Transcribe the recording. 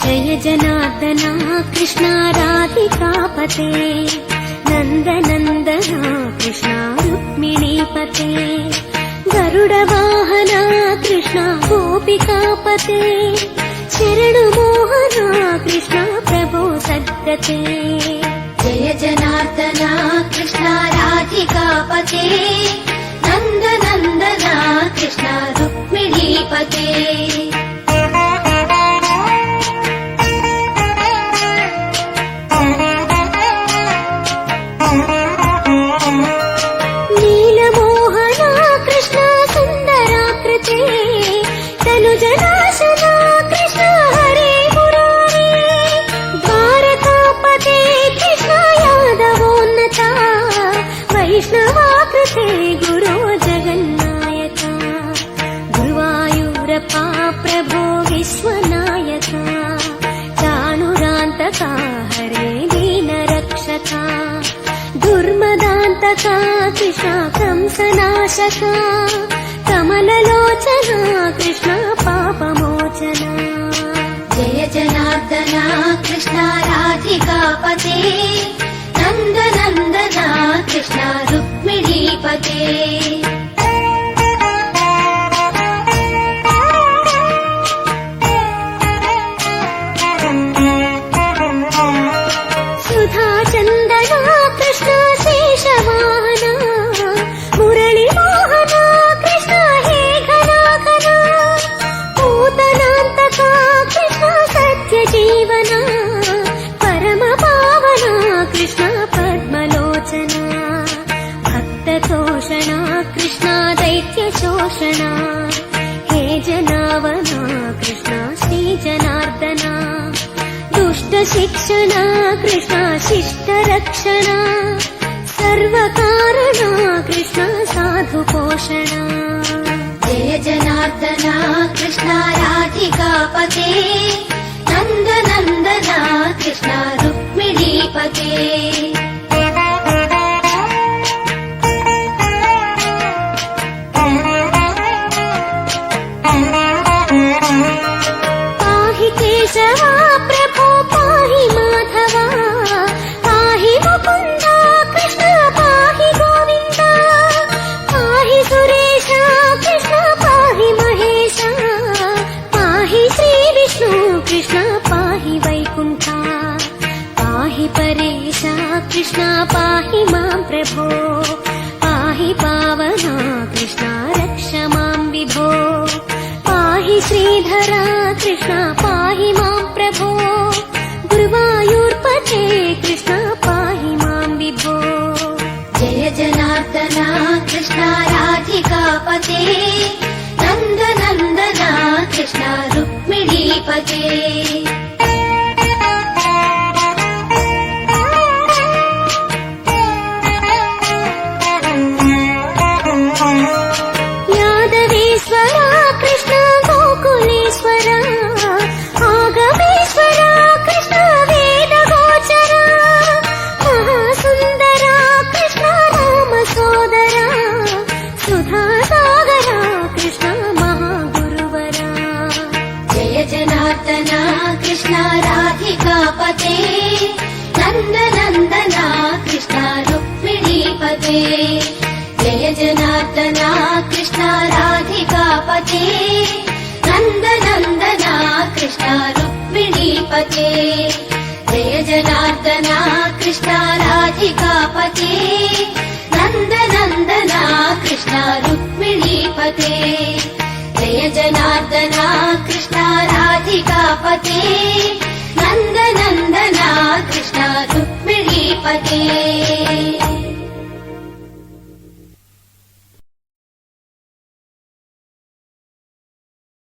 जय जनार्दना कृष्ण राधिकापते नन्दनन्दना कृष्ण रुक्मिणीपते गरुडवाहना कृष्ण गोपिकापते शरणुमोहना कृष्ण प्रभो सद्गते जय जनार्दना कृष्ण राधिकापते नन्दनन्दना कृष्ण रुक्मिणीपते नीलमोहना कृष्ण सुन्दराकृते तनुजनाशना कृष्ण हरे मुरारे द्वारकापते कृष्ण यादवोन्नता वैष्णवाकृते गुरो जगन्नायका गुरुवायूरप्पा प्रभो विश्वनायका चाणुरान्तका हरे दीनरक्षका दुर्मदान्तका कृष्ण कंसनाशका कमललोचना कृष्ण पापमोचना जय जनार्दना कृष्ण राधिकापते नन्दनन्दना कृष्ण रुक्मिणीपते सुधाचन्दना कृष्ण शेषवाहना मुरळीमोहना कृष्ण हे घनाघना पूतनान्तका कृष्ण सत्यजीवना परमपावना कृष्ण पद्मलोचना भक्ततोषणा कृष्ण दैत्यशोषणा हे जनावना कृष्ण श्रीजनार्दना दुष्टशिक्षणा कृष्ण शिष्टरक्षणा सर्वकारणा कृष्ण साधुपोषणा जय जनार्दना कृष्ण राधिकापते नन्दनन्दना कृष्ण रुक्मिणीपते पाहि केशवा प्रभो पाहि माधवा पाहि मुकुन्दा कृष्ण पाहि गोविन्दा पाहि सुरेशा कृष्ण पाहि महेशा पाहि श्रीविष्णु कृष्ण पाहि वैकुण्ठा पाहि परेशा कृष्ण पाहि मां प्रभो पाहि पावना कृष्ण रक्ष मां विभो पाहि श्रीधरा कृष्ण पाहि मां प्रभो गुरुवायूर्पते कृष्ण पाहि मां विभो जय जनार्दना कृष्ण राधिकापते नन्दनन्दना कृष्ण रुक्मिणीपते यादवेश्वरा कृष्ण गोकुलेश्वरा आगमेश्वरा कृष्ण वेदगोचरा महासुन्दरा कृष्ण रामसोदरा सुधासागरा कृष्ण महागुरुवरा जय जनार्दना कृष्ण राधिकापते नन्दनन्दना कृष्ण रुक्मिणीपते जय जनार्दना कृष्ण राधिकापते नन्दनन्दना कृष्ण रुक्मिणीपते जय जनार्दना कृष्ण राधिकापते नन्दनन्दना कृष्ण रुक्मिणीपते जय जनार्दना कृष्ण राधिकापते नन्दनन्दना कृष्ण रुक्मिणीपते